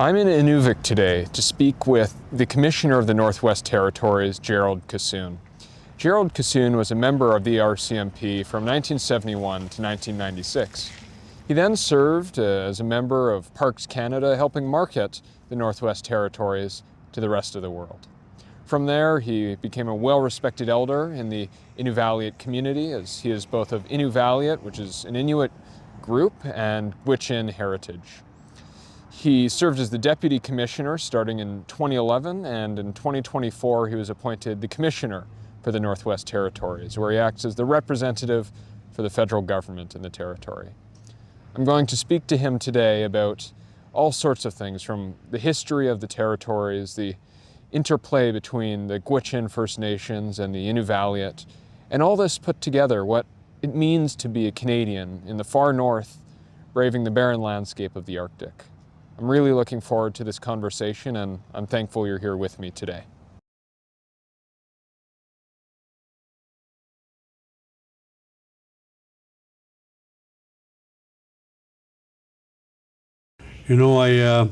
I'm in Inuvik today to speak with the Commissioner of the Northwest Territories, Gerald Kisoun. Gerald Kisoun was a member of the RCMP from 1971 to 1996. He then served as a member of Parks Canada, helping market the Northwest Territories to the rest of the world. From there, he became a well-respected elder in the Inuvialuit community, as he is both of Inuvialuit, which is an Inuit group, and Gwich'in heritage. He served as the Deputy Commissioner starting in 2011, and in 2024 he was appointed the Commissioner for the Northwest Territories, where he acts as the representative for the federal government in the territory. I'm going to speak to him today about all sorts of things, from the history of the territories, the interplay between the Gwich'in First Nations and the Inuvialuit, and all this put together, what it means to be a Canadian in the far north, braving the barren landscape of the Arctic. I'm really looking forward to this conversation, and I'm thankful you're here with me today. You know, I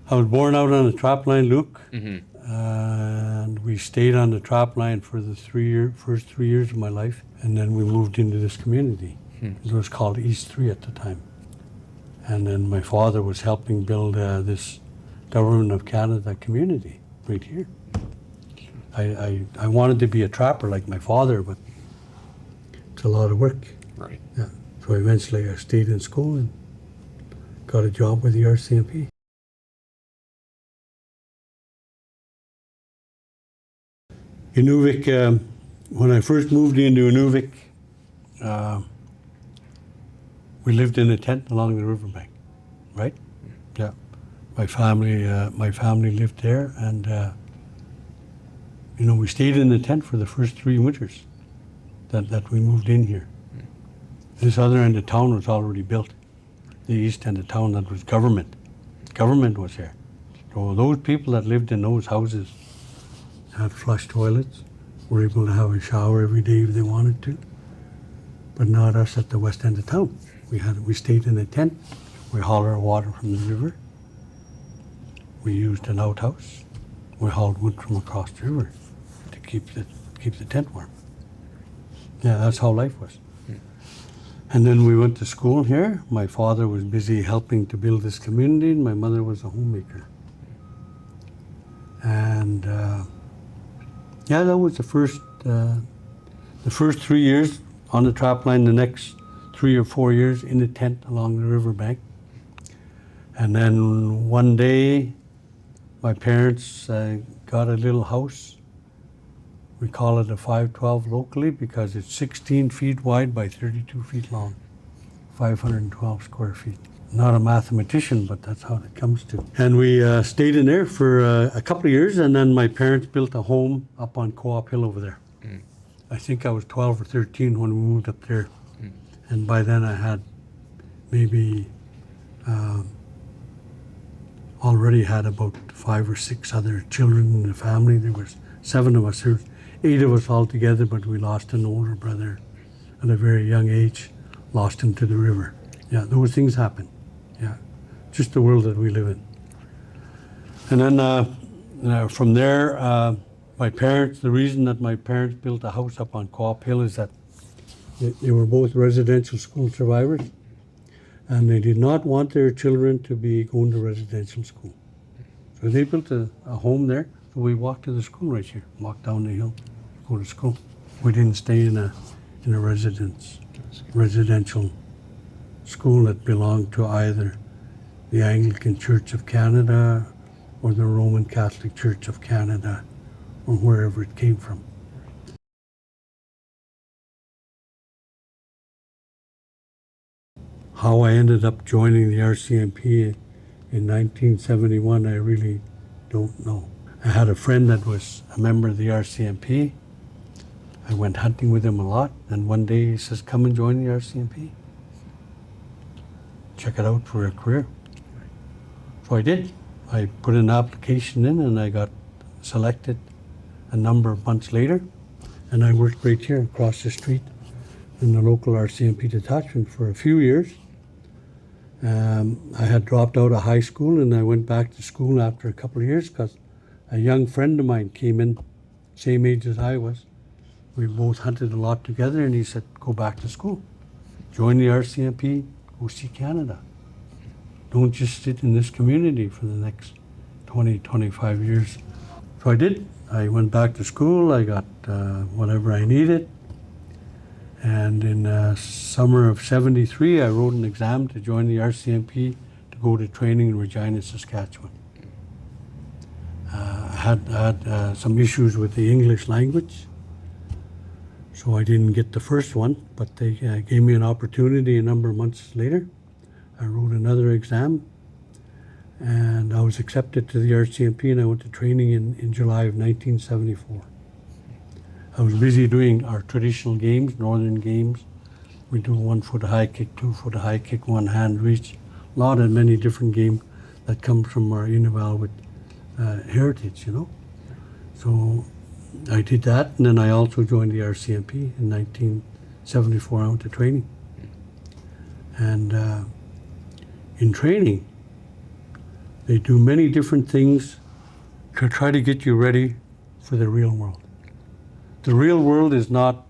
was born out on the trap line, Luke, and we stayed on the trap line for the first 3 years of my life, and then we moved into this community. It was called East 3 at the time. And then my father was helping build this Government of Canada community right here. I wanted to be a trapper like my father, but it's a lot of work. Right. Yeah. So eventually I stayed in school and got a job with the RCMP. Inuvik, when I first moved into Inuvik, we lived in a tent along the riverbank, right? Yeah. My family lived there, and you know, we stayed in the tent for the first 3 winters that we moved in here. This other end of town was already built. The east end of town, that was government. Government was here. So those people that lived in those houses had flush toilets, were able to have a shower every day if they wanted to, but not us at the west end of town. We stayed in a tent. We hauled our water from the river. We used an outhouse. We hauled wood from across the river to keep the tent warm. Yeah, that's how life was. And then we went to school here. My father was busy helping to build this community, and my mother was a homemaker. And yeah, that was the first 3 years on the trap line. The next 3 or 4 years in a tent along the riverbank. And then one day, my parents got a little house. We call it a 512 locally because it's 16 feet wide by 32 feet long, 512 square feet. Not a mathematician, but that's how it comes to. And we stayed in there for a couple of years, and then my parents built a home up on Co-op Hill over there. I think I was 12 or 13 when we moved up there. And by then I had maybe already had about 5 or 6 other children in the family. There was 7 of us. There was 8 of us all together, but we lost an older brother at a very young age, lost him to the river. Yeah, those things happen. Yeah, just the world that we live in. And then from there, the reason that my parents built a house up on Co-op Hill is that they were both residential school survivors, and they did not want their children to be going to residential school. So they built a home there. So we walked to the school right here, walked down the hill, go to school. We didn't stay in a residential school that belonged to either the Anglican Church of Canada or the Roman Catholic Church of Canada, or wherever it came from. How I ended up joining the RCMP in 1971, I really don't know. I had a friend that was a member of the RCMP. I went hunting with him a lot, and one day he says, "Come and join the RCMP. Check it out for a career." So I did. I put an application in, and I got selected a number of months later, and I worked right here across the street in the local RCMP detachment for a few years. I had dropped out of high school and I went back to school after a couple of years because a young friend of mine came in, same age as I was. We both hunted a lot together and he said, go back to school. Join the RCMP, go see Canada. Don't just sit in this community for the next 20, 25 years. So I did. I went back to school, I got whatever I needed. And in summer of '73, I wrote an exam to join the RCMP to go to training in Regina, Saskatchewan. I had some issues with the English language, so I didn't get the first one, but they gave me an opportunity a number of months later. I wrote another exam, and I was accepted to the RCMP, and I went to training in July of 1974. I was busy doing our traditional games, northern games. We do 1 foot high kick, 2 foot high kick, one hand reach. A lot of many different games that come from our Inuvialuit heritage, you know. So I did that, and then I also joined the RCMP in 1974. I went to training. And in training, they do many different things to try to get you ready for the real world. The real world is not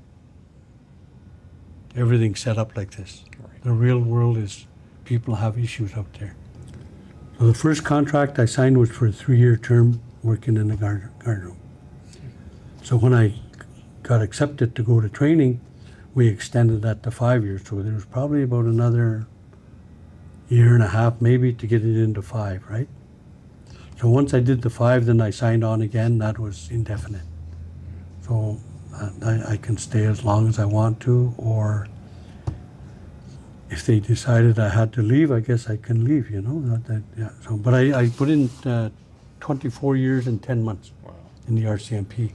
everything set up like this. Right. The real world is people have issues out there. So the first contract I signed was for a 3-year term working in the guard room. So when I got accepted to go to training, we extended that to 5 years. So there was probably about another year and a half maybe to get it into 5, right? So once I did the 5, then I signed on again. That was indefinite. So I can stay as long as I want to, or if they decided I had to leave, I guess I can leave, you know. Yeah. So, but I put in 24 years and 10 months in the RCMP,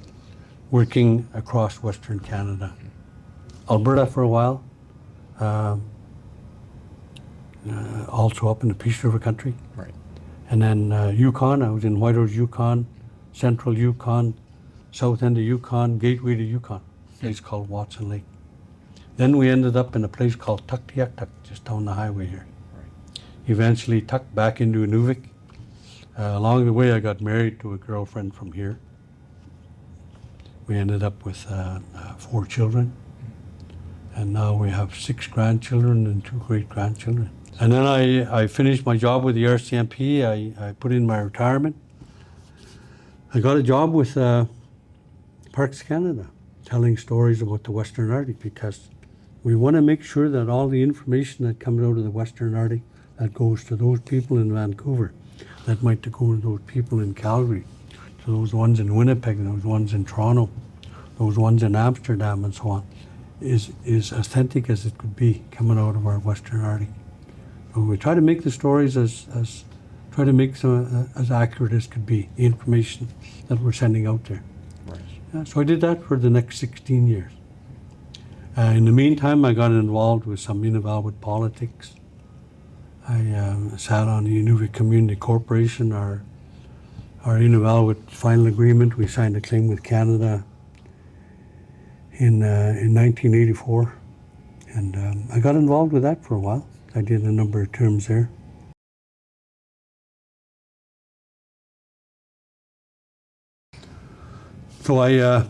working across Western Canada. Alberta for a while, also up in the Peace River country. Right. And then Yukon, I was in Whitehorse, Yukon, Central Yukon, south end of Yukon, gateway to Yukon, a place called Watson Lake. Then we ended up in a place called Tuktoyaktuk, just down the highway here. Right. Eventually tucked back into Inuvik. Along the way, I got married to a girlfriend from here. We ended up with 4 children. And now we have 6 grandchildren and 2 great-grandchildren. And then I finished my job with the RCMP. I put in my retirement. I got a job with Parks Canada, telling stories about the Western Arctic, because we want to make sure that all the information that comes out of the Western Arctic that goes to those people in Vancouver, that might go to those people in Calgary, to those ones in Winnipeg, those ones in Toronto, those ones in Amsterdam and so on, is authentic as it could be coming out of our Western Arctic. So we try to make the stories as accurate as could be, the information that we're sending out there. Right. Yeah, so I did that for the next 16 years. In the meantime, I got involved with some Inuvialuit politics. I sat on the Inuvik Community Corporation, our Inuvialuit final agreement. We signed a claim with Canada in 1984, and I got involved with that for a while. I did a number of terms there. So I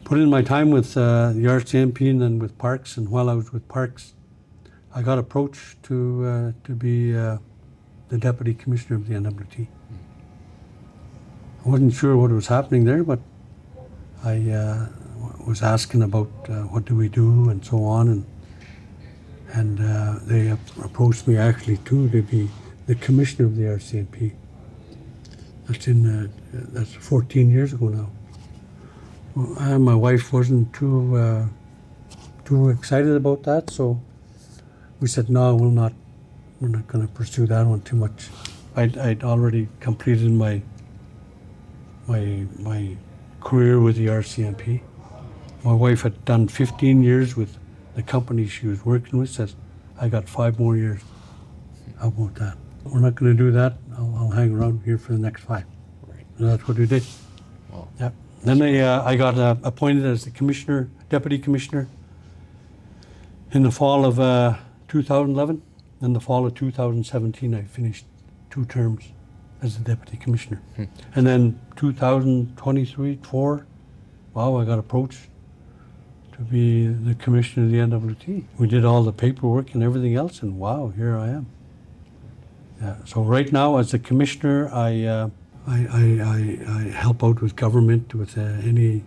put in my time with the RCMP and then with Parks, and while I was with Parks, I got approached to be the Deputy Commissioner of the NWT. I wasn't sure what was happening there, but I was asking about what do we do and so on, and they approached me actually to be the Commissioner of the RCMP. That's 14 years ago now. Well, my wife wasn't too excited about that, so we said no, we're not going to pursue that one too much. I'd already completed my career with the RCMP. My wife had done 15 years with the company she was working with. Says, I got 5 more years. How about that? We're not going to do that. I'll hang around here for the next 5. Right. And that's what we did. Wow. Yep. Then I got appointed as the Deputy Commissioner in the fall of 2011. In the fall of 2017, I finished 2 terms as a deputy commissioner. And then 2023-4, wow, I got approached to be the commissioner of the NWT. We did all the paperwork and everything else, and wow, here I am. Yeah. So right now, as a commissioner, I help out with government with any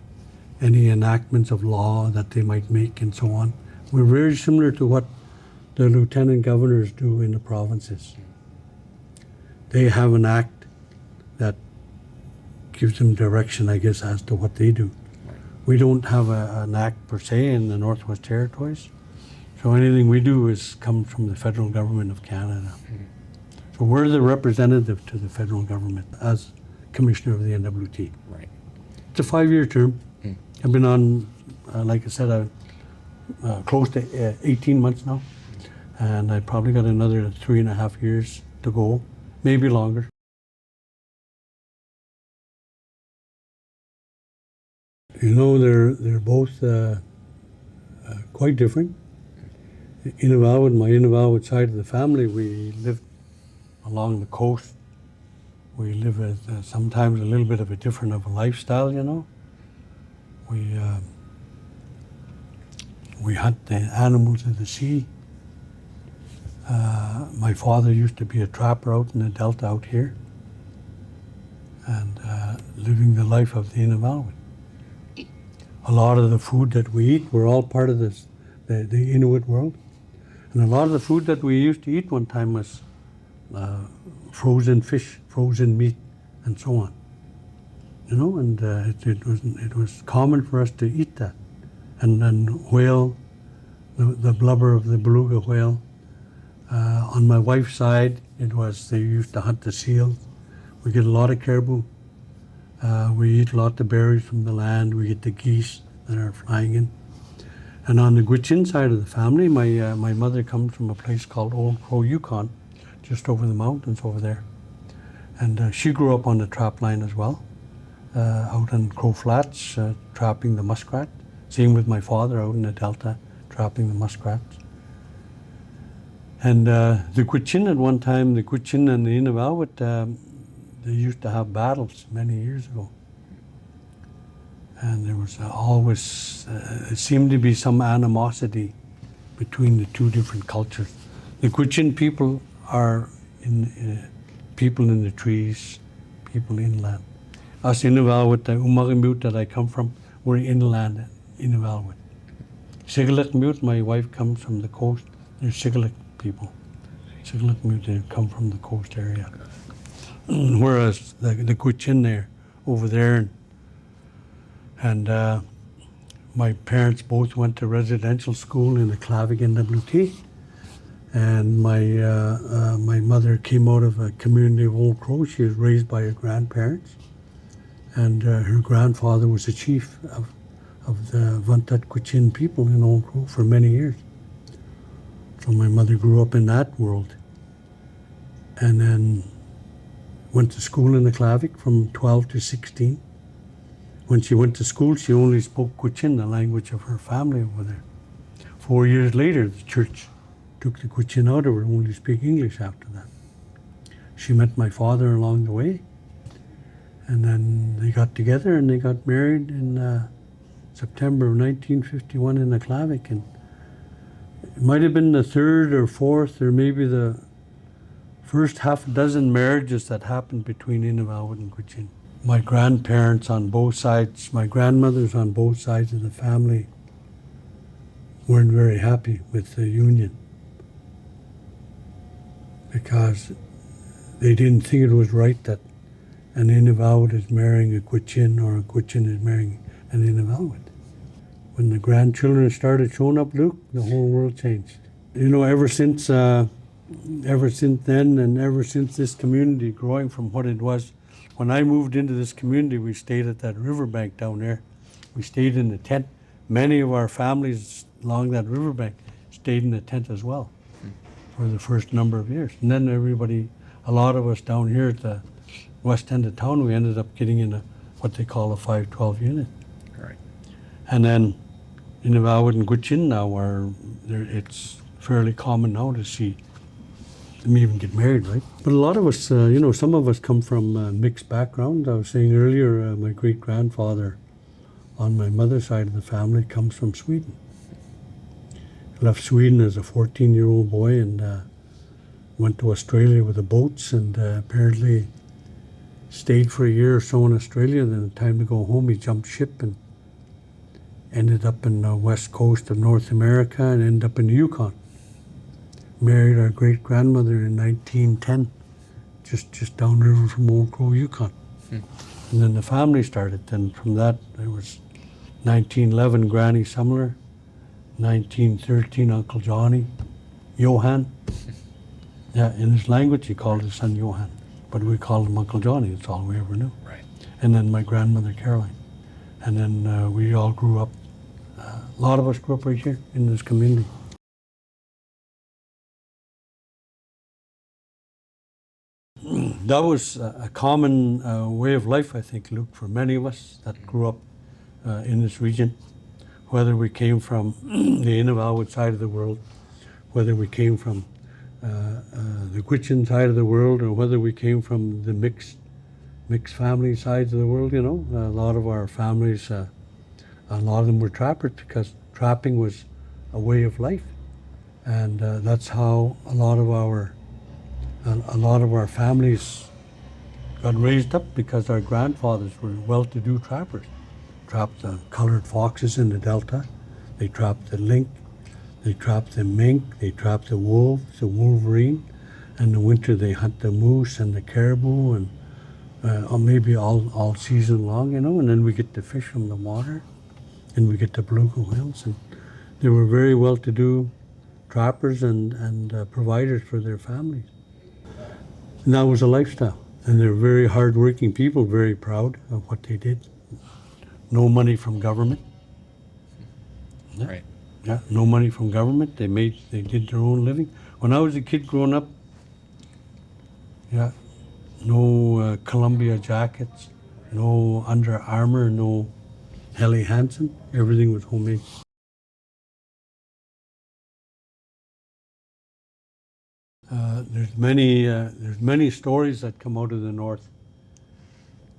enactments of law that they might make and so on. We're very similar to what the lieutenant governors do in the provinces. They have an act that gives them direction, I guess, as to what they do. We don't have an act per se in the Northwest Territories, so anything we do comes from the federal government of Canada. So we're the representative to the federal government as commissioner of the NWT. Right. It's a 5-year term. I've been on, like I said, close to 18 months now, and I probably got another 3.5 years to go, maybe longer. You know, they're both quite different. Inuvialuit, my Inuvialuit side of the family, we lived along the coast. We live sometimes a little bit of a different of a lifestyle, you know. We hunt the animals of the sea. My father used to be a trapper out in the Delta out here, and living the life of the Inuvialuit. A lot of the food that we eat, we're all part of this, the Inuit world. And a lot of the food that we used to eat one time was frozen fish, frozen meat, and so on. You know, and it was common for us to eat that. And whale, the blubber of the beluga whale. On my wife's side, they used to hunt the seals. We get a lot of caribou. We eat a lot of berries from the land. We get the geese that are flying in. And on the Gwich'in side of the family, my mother comes from a place called Old Crow, Yukon, just over the mountains over there. And she grew up on the trap line as well, out on Crow Flats, trapping the muskrat. Same with my father out in the Delta, trapping the muskrats. And the Gwich'in at one time, the Gwich'in and the Inuvialuit, they used to have battles many years ago. And there was always, it seemed to be some animosity between the two different cultures. The Gwich'in people are people in the trees, people inland. Us Inuvialuit, the Umagimute that I come from, we're inland Inuvialuit. Sigalak-mute, my wife comes from the coast. They're Sigalak people. Sigalak-mute, they come from the coast area. Whereas the Gwich'in there, over there, and my parents both went to residential school in the Clavik NWT, and my mother came out of a community of Old Crow. She was raised by her grandparents, and her grandfather was the chief of the Vantat Gwich'in people in Old Crow for many years. So my mother grew up in that world, and then went to school in the Clavik from 12 to 16. When she went to school, she only spoke Gwich'in, the language of her family over there. 4 years later, the church took the Gwich'in out of her, only speak English after that. She met my father along the way, and then they got together and they got married in September of 1951 in the Clavik. And it might have been the 3rd or 4th or maybe the first half a dozen marriages that happened between Inuvialuit and Gwich'in. My grandparents on both sides, my grandmothers on both sides of the family weren't very happy with the union because they didn't think it was right that an Inuvialuit is marrying a Gwich'in or a Gwich'in is marrying an Inuvialuit. When the grandchildren started showing up, Luke, the whole world changed. You know, ever since then and ever since this community growing from what it was, when I moved into this community, we stayed at that riverbank down there. We stayed in the tent. Many of our families along that riverbank stayed in the tent as well for the first number of years. And then a lot of us down here at the west end of town, we ended up getting in what they call a 512 unit. Right. And then Inuvialuit and Gwich'in now it's fairly common now to see them even get married, right? But a lot of us, some of us come from mixed backgrounds. I was saying earlier, my great-grandfather on my mother's side of the family comes from Sweden. He left Sweden as a 14-year-old boy and went to Australia with the boats, and apparently stayed for a year or so in Australia. Then time to go home, he jumped ship and ended up in the west coast of North America and ended up in the Yukon. Married our great-grandmother in 1910, just downriver from Old Crow, Yukon. And then the family started. Then from that, there was 1911, Granny Sumler, 1913, Uncle Johnny, Johan. Yeah, in his language, he called his son Johan, but we called him Uncle Johnny. That's all we ever knew. Right. And then my grandmother, Caroline. And then we all grew up, a lot of us grew up right here in this community. That was a common way of life, I think, Luke, for many of us that grew up in this region, whether we came from the Inuvialuit side of the world, whether we came from the Gwich'in side of the world, or whether we came from the mixed family sides of the world. A lot of our families, a lot of them were trappers because trapping was a way of life, and that's how a lot of our families got raised up, because our grandfathers were well-to-do trappers. Trapped the colored foxes in the delta, they trapped the link, they trapped the mink, they trapped the wolves, the wolverine. In the winter they hunt the moose and the caribou, and or maybe all season long, and then we get the fish from the water, and we get the beluga whales. And they were very well-to-do trappers and providers for their families. And that was a lifestyle. And they're very hard-working people, very proud of what they did. No money from government. Yeah. Right. Yeah, no money from government. They did their own living. When I was a kid growing up, yeah, no Columbia jackets, no Under Armour, no Helly Hansen. Everything was homemade. There's many stories that come out of the north,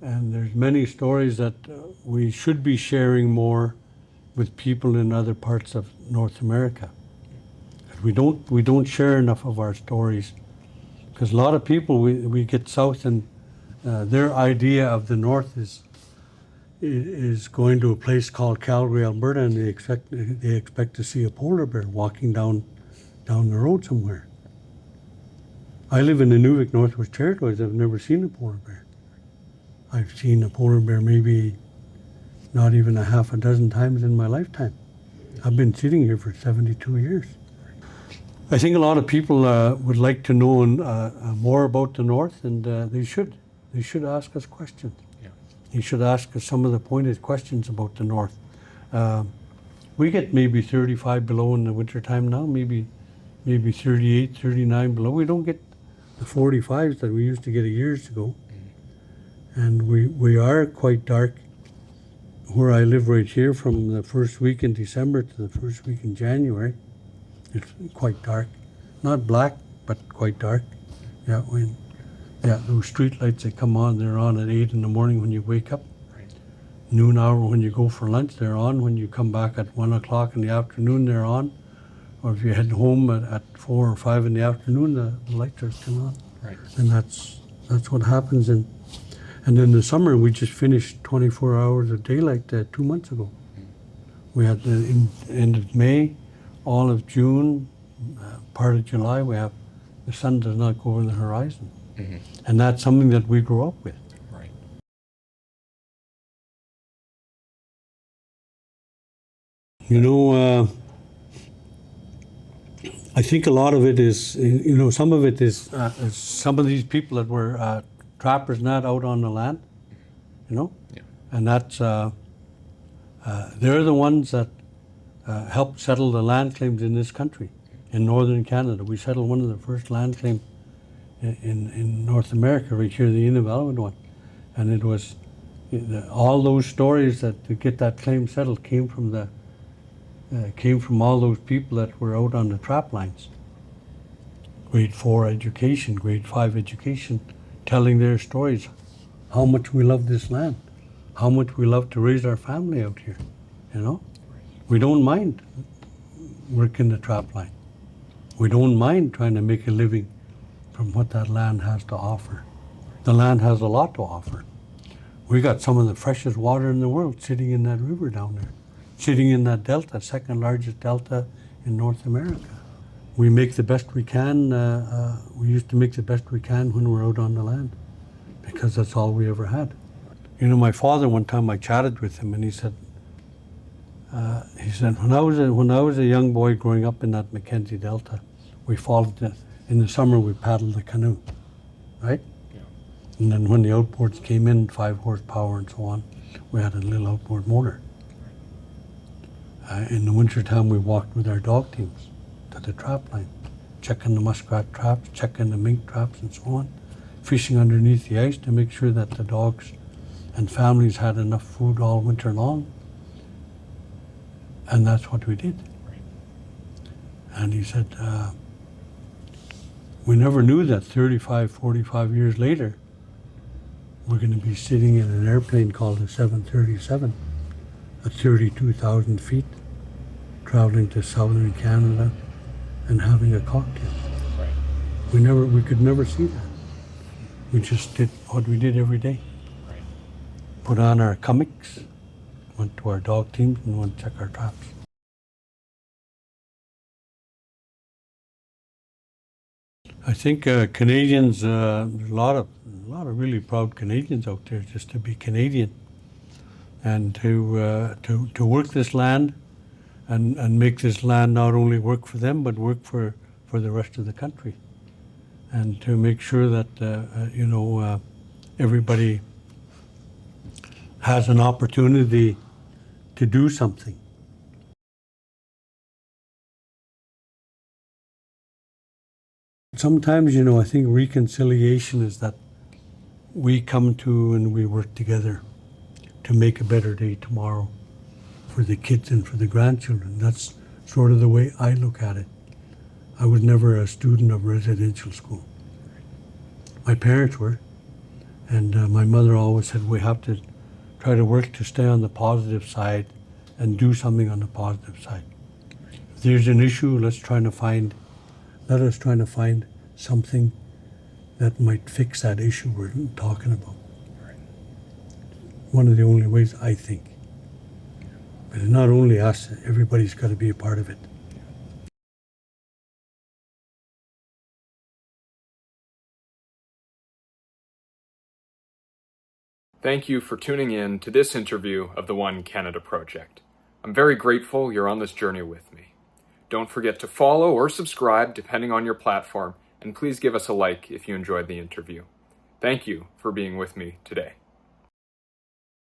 and there's many stories that we should be sharing more with people in other parts of North America. We don't share enough of our stories, because a lot of people we get south, and their idea of the north is going to a place called Calgary, Alberta, and they expect to see a polar bear walking down the road somewhere. I live in Inuvik, Northwest Territories. I've never seen a polar bear. I've seen a polar bear maybe not even a half a dozen times in my lifetime. I've been sitting here for 72 years. I think a lot of people would like to know more about the North, and they should. They should ask us questions. Yeah. They should ask us some of the pointed questions about the North. We get maybe 35 below in the wintertime now, maybe 38, 39 below. We don't get the 45s that we used to get years ago. And we are quite dark. Where I live right here, from the first week in December to the first week in January, it's quite dark. Not black, but quite dark. Yeah, those street lights that come on, they're on at 8 in the morning when you wake up. Right. Noon hour when you go for lunch, they're on. When you come back at 1 o'clock in the afternoon, they're on. Or if you head home at 4 or 5 in the afternoon, the lights are still on. Right. And that's what happens. And in the summer, we just finished 24 hours of daylight 2 months ago. We had the end of May, all of June, part of July, the sun does not go over the horizon. Mm-hmm. And that's something that we grew up with. Right. I think a lot of it is, some of it is some of these people that were trappers not out on the land, Yeah. And that's, they're the ones that helped settle the land claims in this country, in northern Canada. We settled one of the first land claims in North America, right here, the Inuvialuit one. And it was, all those stories that to get that claim settled came from all those people that were out on the trap lines. grade 4 education, grade 5 education, telling their stories, how much we love this land, how much we love to raise our family out here, you know? We don't mind working the trap line. We don't mind trying to make a living from what that land has to offer. The land has a lot to offer. We got some of the freshest water in the world sitting in that river down there, sitting in that delta, second largest delta in North America. We make the best we can. We used to make the best we can when we're out on the land, because that's all we ever had. You know, my father, one time I chatted with him, and he said, when I was a young boy growing up in that Mackenzie Delta, we followed in the summer we paddled the canoe, right? Yeah. And then when the outboards came in, 5 horsepower and so on, we had a little outboard motor. In the wintertime, we walked with our dog teams to the trap line, checking the muskrat traps, checking the mink traps and so on, fishing underneath the ice to make sure that the dogs and families had enough food all winter long. And that's what we did. And he said, we never knew that 35, 45 years later, we're going to be sitting in an airplane called a 737 at 32,000 feet, traveling to southern Canada and having a cocktail. Right. We could never see that. We just did what we did every day. Right. Put on our comics, went to our dog teams, and went to check our traps. I think Canadians, there's a lot of really proud Canadians out there just to be Canadian and to work this land and make this land not only work for them but work for the rest of the country, and to make sure that everybody has an opportunity to do something. Sometimes, I think reconciliation is that we come to and we work together to make a better day tomorrow for the kids and for the grandchildren. That's sort of the way I look at it. I was never a student of residential school. My parents were, and my mother always said we have to try to work to stay on the positive side and do something on the positive side. If there's an issue, let us try to find something that might fix that issue we're talking about. One of the only ways, I think. But it's not only us, everybody's got to be a part of it. Thank you for tuning in to this interview of the One Canada Project. I'm very grateful you're on this journey with me. Don't forget to follow or subscribe depending on your platform, and please give us a like if you enjoyed the interview. Thank you for being with me today.